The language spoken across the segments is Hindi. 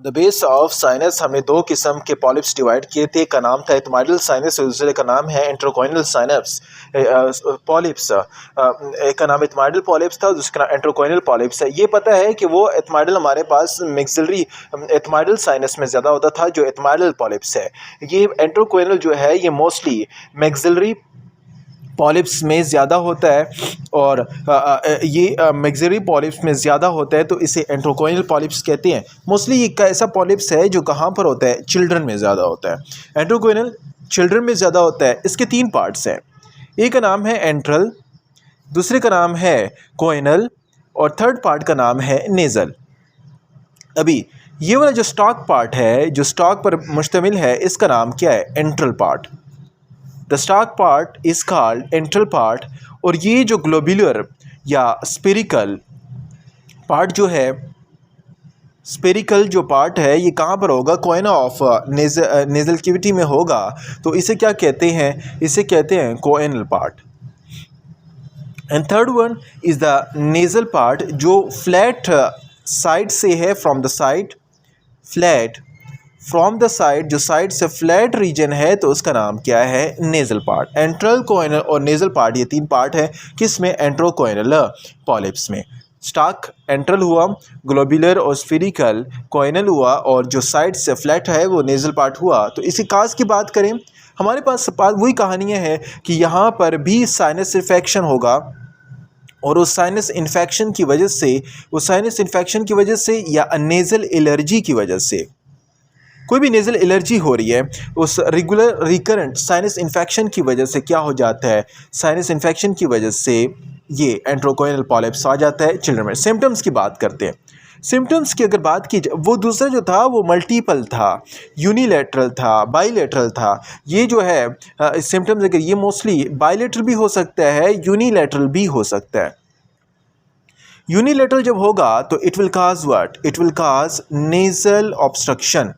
द बेस ऑफ साइनस हमने दो किस्म के पॉलिप्स डिवाइड किए थे। एक का नाम था एथमाइडल साइनस और दूसरे का नाम है एंट्रोकॉइनल साइनस पॉलिप्स। एक का नाम एथमाइडल पॉलिप्स था, दूसरा एंट्रोकॉइनल पॉलिप्स है। ये पता है कि वो एथमाइडल हमारे पास मैक्सिलरी एथमाइडल साइनस में ज़्यादा होता था, जो एथमाइडल पॉलिप्स है। ये एंट्रोकॉइनल जो है ये मोस्टली मैक्सिलरी पॉलिप्स में ज़्यादा होता है और ये मैक्सिलरी पॉलिप्स में ज़्यादा होता है, तो इसे एंट्रोकॉइनल पॉलिप्स कहते हैं। मोस्टली ये ऐसा पॉलिप्स है जो कहाँ पर होता है, चिल्ड्रन में ज़्यादा होता है। एंट्रोकॉइनल चिल्ड्रन में ज़्यादा होता है। इसके तीन पार्ट्स हैं, एक का नाम है एंट्रल, दूसरे का नाम है कोइनल और थर्ड पार्ट का नाम है नेज़ल। अभी ये वाला जो स्टॉक पार्ट है, जो स्टॉक पर मुश्तमिल है, इसका नाम क्या है, enteral part. The stock part is called enteral part. और ये जो ग्लोब्यूलर या स्पेरिकल पार्ट जो है, स्पेरिकल जो पार्ट है, ये कहाँ पर होगा, कोइना ऑफ नेजल कैविटी में होगा। तो इसे क्या कहते हैं, इसे कहते हैं choanal part. And third one is the nasal part, जो फ्लैट साइड से है, from the side, flat from the side, जो साइड से फ्लैट रीजन है, तो उसका नाम क्या है, नेजल पार्ट। एंट्रल, कोइनल और नेजल पार्ट, ये तीन पार्ट है किसमें, एंट्रोकोइनल पॉलिप्स में। स्टॉक एंट्रल हुआ, ग्लोब्यूलर और स्फेरिकल कोइनल हुआ, और जो साइड से फ्लैट है वो नेजल पार्ट हुआ। तो इसी काज की बात करें, हमारे पास वही कहानियाँ हैं कि यहाँ पर भी साइनस इन्फेक्शन होगा, और उस साइनस इन्फेक्शन की वजह से, उस साइनस इन्फेक्शन की वजह से या नेज़ल एलर्जी की वजह से, कोई भी नेज़ल एलर्जी हो रही है, उस रेगुलर रिकरेंट साइनस इन्फेक्शन की वजह से क्या हो जाता है, साइनस इन्फेक्शन की वजह से ये एंट्रोकोइनल पॉलिप्स आ जाता है चिल्ड्रन में। सिम्टम्स की बात करते हैं। सिम्टम्स की अगर बात की जाए, वो दूसरा जो था वो मल्टीपल था, यूनिलैटरल था, बाईलैटरल था। ये जो है सिम्टम्स, अगर ये मोस्टली बाईलैटरल भी हो सकता है, यूनिलैटरल भी हो सकता है। यूनिलैटरल जब होगा तो it will cause what, it will cause nasal obstruction.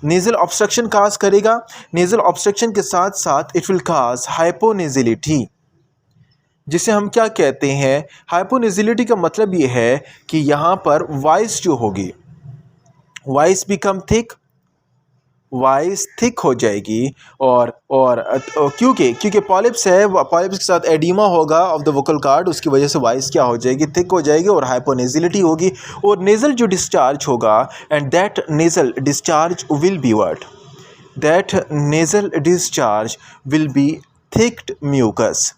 Nasal obstruction cause करेगा। नेजल ऑब्स्ट्रक्शन के साथ साथ इट विल काज हाइपोनेजिलिटी, जिसे हम क्या कहते हैं, हाइपोनेजिलिटी का मतलब ये है कि यहाँ पर वॉइस जो होगी, voice become thick, voice thick हो जाएगी। और क्योंकि पॉलिप्स है, पॉलिप्स के साथ एडिमा होगा ऑफ द वोकल कार्ड, उसकी वजह से वॉइस क्या हो जाएगी, थिक हो जाएगी और हाइपोनेजिलिटी होगी। और नेज़ल जो डिस्चार्ज होगा, and that nasal discharge will be what, that nasal discharge will be thick mucus.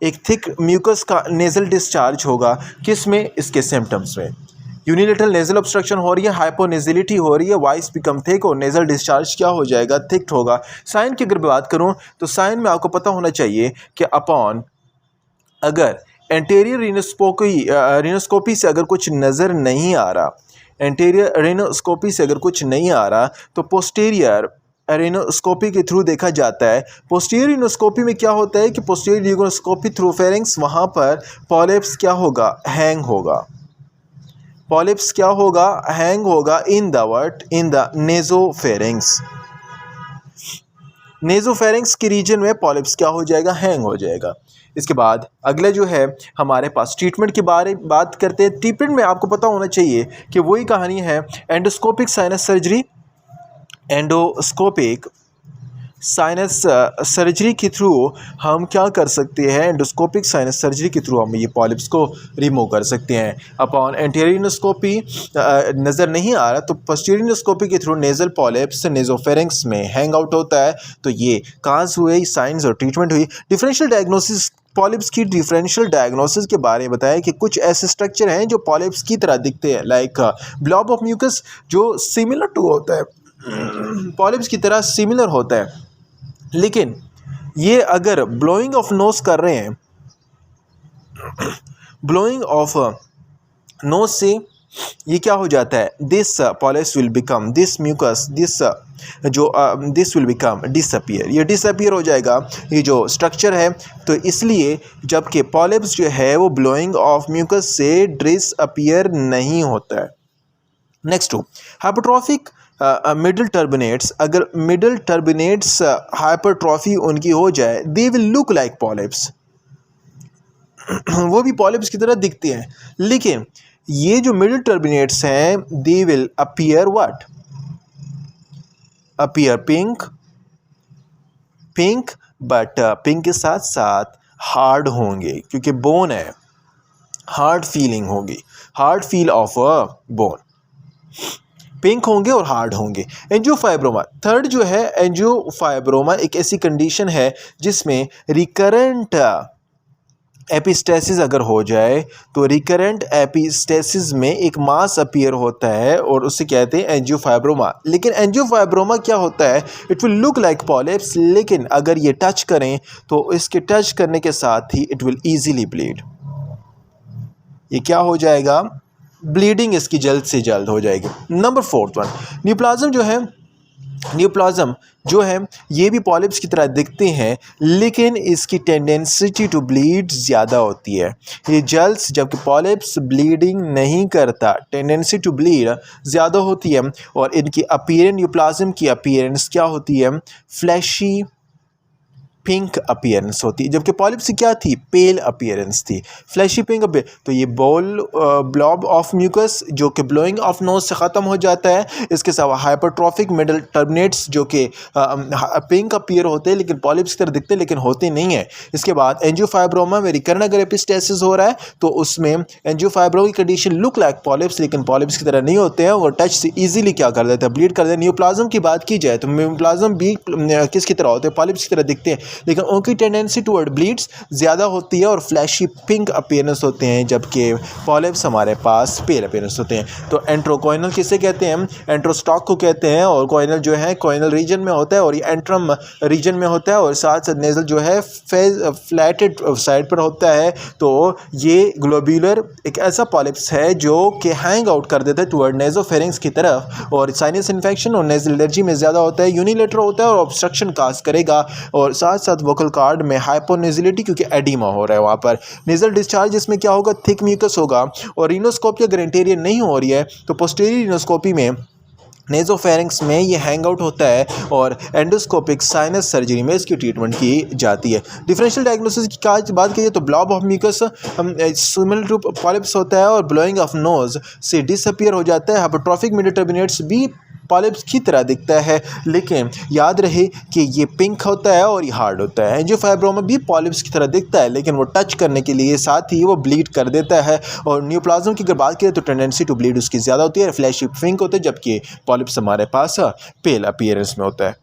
एक थिक म्यूकस का नेज़ल डिस्चार्ज होगा, किस में, इसके सिम्टम्स में। यूनिलेटरल नेज़ल ऑब्स्ट्रक्शन हो रही है, हाइपोनेजिलिटी हो रही है, वॉइस बिकम थिक और नेज़ल डिस्चार्ज क्या हो जाएगा, थिक होगा। साइन की अगर बात करूं तो साइन में आपको पता होना चाहिए कि अपॉन, अगर एंटीरियर रिनोस्कोपी से अगर कुछ नज़र नहीं आ रहा, एंटीरियर रिनोस्कोपी से अगर कुछ नहीं आ रहा, तो पोस्टीरियर रिनोस्कोपी के थ्रू देखा जाता है। पोस्टीरियर रिनोस्कोपी में क्या होता है कि पोस्टीरियर रिनोस्कोपी थ्रू फेरिंग्स, वहाँ पर पॉलिप्स क्या होगा, हैंग होगा। पॉलिप्स क्या होगा, हैंग होगा in the what, in the nasopharynx. Nasopharynx के रीजन में पॉलिप्स क्या हो जाएगा, हैंग हो जाएगा। इसके बाद अगला जो है हमारे पास ट्रीटमेंट के बारे में बात करते हैं। ट्रीटमेंट में आपको पता होना चाहिए कि वही कहानी है, endoscopic sinus surgery. Endoscopic sinus surgery के थ्रू हम क्या कर सकते हैं, एंडोस्कोपिक साइनस सर्जरी के थ्रू हम ये पॉलिप्स को रिमूव कर सकते हैं। अपॉन एंटीरियरिनोस्कोपी नज़र नहीं आ रहा, तो पोस्टीरियरिनोस्कोपी के थ्रू नेज़ल पॉलिप्स नेज़ोफेरिंग्स में हैंग आउट होता है। तो ये काज हुए, साइंस और ट्रीटमेंट हुई। डिफरेंशियल डायग्नोसिस, पॉलिप्स की डिफरेंशियल डायग्नोसिस के बारे में बताया कि कुछ ऐसे स्ट्रक्चर हैं जो पॉलिप्स की तरह दिखते हैं, लाइक ब्लॉब ऑफ म्यूकस, जो सिमिलर टू होता है, पॉलिप्स की तरह सिमिलर होता है। लेकिन ये अगर ब्लोइंग ऑफ नोज कर रहे हैं, ब्लोइंग ऑफ नोज से ये क्या हो जाता है, this polyps will become, this mucus, this will become disappear, ये डिसअपियर हो जाएगा, ये जो स्ट्रक्चर है। तो इसलिए जबकि पॉलिप्स जो है वो ब्लोइंग ऑफ म्यूकस से डिसअपियर नहीं होता है। नेक्स्ट हाइपरट्रॉफिक मिडल टर्बिनेट्स, अगर मिडल टर्बिनेट्स हाइपरट्रॉफी उनकी हो जाए, they will look like polyps, वो भी पॉलिप्स की तरह दिखते हैं। लेकिन ये जो मिडिल टर्मिनेट्स हैं they will appear what, appear pink, pink, but pink के साथ साथ हार्ड होंगे क्योंकि बोन है, हार्ड फीलिंग होगी, hard feel of a bone, pink होंगे और हार्ड होंगे। एंजियोफाइब्रोमा थर्ड जो है, एंजियोफाइब्रोमा एक ऐसी कंडीशन है जिसमें रिकरेंट एपिस्टेसिस अगर हो जाए तो रिकरेंट एपिस्टेसिस में एक मास अपीयर होता है और उसे कहते हैं एंजियोफाइब्रोमा। लेकिन एंजियोफाइब्रोमा क्या होता है, it will look like polyps, लेकिन अगर ये टच करें तो इसके टच करने के साथ ही इट विल ईजीली ब्लीड। ये क्या हो जाएगा, ब्लीडिंग इसकी जल्द से जल्द हो जाएगी। नंबर 4 वन, न्यूप्लाज्म जो है, न्यूप्लाज्म जो है ये भी पॉलिप्स की तरह दिखते हैं लेकिन इसकी टेंडेंसी टू ब्लीड ज़्यादा होती है। ये जेल्स, जबकि पॉलिप्स ब्लीडिंग नहीं करता, टेंडेंसी टू ब्लीड ज़्यादा होती है। और इनकी अपीयरेंस, न्यूप्लाज्म की अपीयरेंस क्या होती है, फ्लैशी पिंक अपीयरेंस होती है, जबकि पॉलिप्स की क्या थी, पेल अपीयरेंस थी, फ्लैशी पिंक अपीयरेंस। तो ये ब्लॉब ऑफ म्यूकस जो कि ब्लोइंग ऑफ नोज से ख़त्म हो जाता है। इसके साथ हाइपरट्रॉफिक मिडल टर्मिनेट्स जो कि पिंक अपीयर होते हैं लेकिन पॉलिप्स की तरह दिखते हैं लेकिन होते नहीं है। इसके बाद एंजियोफाइब्रोमा में रिकरेंट अगर एपिस्टेसिस हो रहा है तो उसमें एंजियोफाइब्रोमा की कंडीशन लुक लाइक पॉलिप्स, लेकिन पॉलिप्स की तरह नहीं होते हैं और टच से ईजिली क्या कर देते हैं, ब्लीड कर देते हैं। न्यूप्लाज्म की बात की जाए तो न्यूप्लाज्म भी किसकी तरह होते हैं, पॉलिप्स की तरह दिखते हैं लेकिन उनकी टेंडेंसी टुवर्ड ब्लीड्स ज़्यादा होती है और फ्लैशी पिंक अपीयरेंस होते हैं, जबकि पॉलिप्स हमारे पास पेल अपीयरेंस होते हैं। तो एंट्रोकॉइनल किसे कहते हैं, एंट्रोस्टॉक को कहते हैं, और कॉइनल जो है कॉइनल रीजन में होता है और ये एंट्रम रीजन में होता है और साथ साथ नेजल जो है फ्लैटेड साइड पर होता है। तो ये ग्लोब्यूलर एक ऐसा पॉलिप्स है जो कि हैंग आउट कर देता है टुवर्ड नेजोफेरिंग्स की तरफ और साइनस इन्फेक्शन और नेजल एलर्जी में ज़्यादा होता है, यूनिलेटर होता है और ऑब्स्ट्रक्शन काज करेगा। और साथ साथ वोकल कार्ड में हाइपोनेजिलिटी क्योंकि एडिमा हो रहा है वहाँ पर। नेजल डिस्चार्ज इसमें क्या होगा, थिक म्यूकस होगा। और रिनोस्कोपी अगर इंटीरियर नहीं हो रही है तो पोस्टीरियर रिनोस्कोपी में नेजोफेरिंक्स में ये हैंग आउट होता है और एंडोस्कोपिक साइनस सर्जरी में इसकी ट्रीटमेंट की जाती है। डिफरेंशियल डायग्नोसिस की बात करिए तो blob of mucus similar to polyps होता है और ब्लोइंग ऑफ नोज से डिसअपीयर हो जाता है। हाइपरट्रॉफिक मिडिल टर्मिनेट्स भी पॉलिप्स की तरह दिखता है लेकिन याद रहे कि ये पिंक होता है और ये हार्ड होता है। एंजियोफाइब्रोमा भी पॉलिप्स की तरह दिखता है लेकिन वो टच करने के लिए साथ ही वो ब्लीड कर देता है। और न्यूप्लाज्म की अगर बात करें तो टेंडेंसी टू ब्लीड उसकी ज़्यादा होती है, फ्लैशी पिंक होता है, जबकि पॉलिप्स हमारे पास पेल अपीयरेंस में होता है।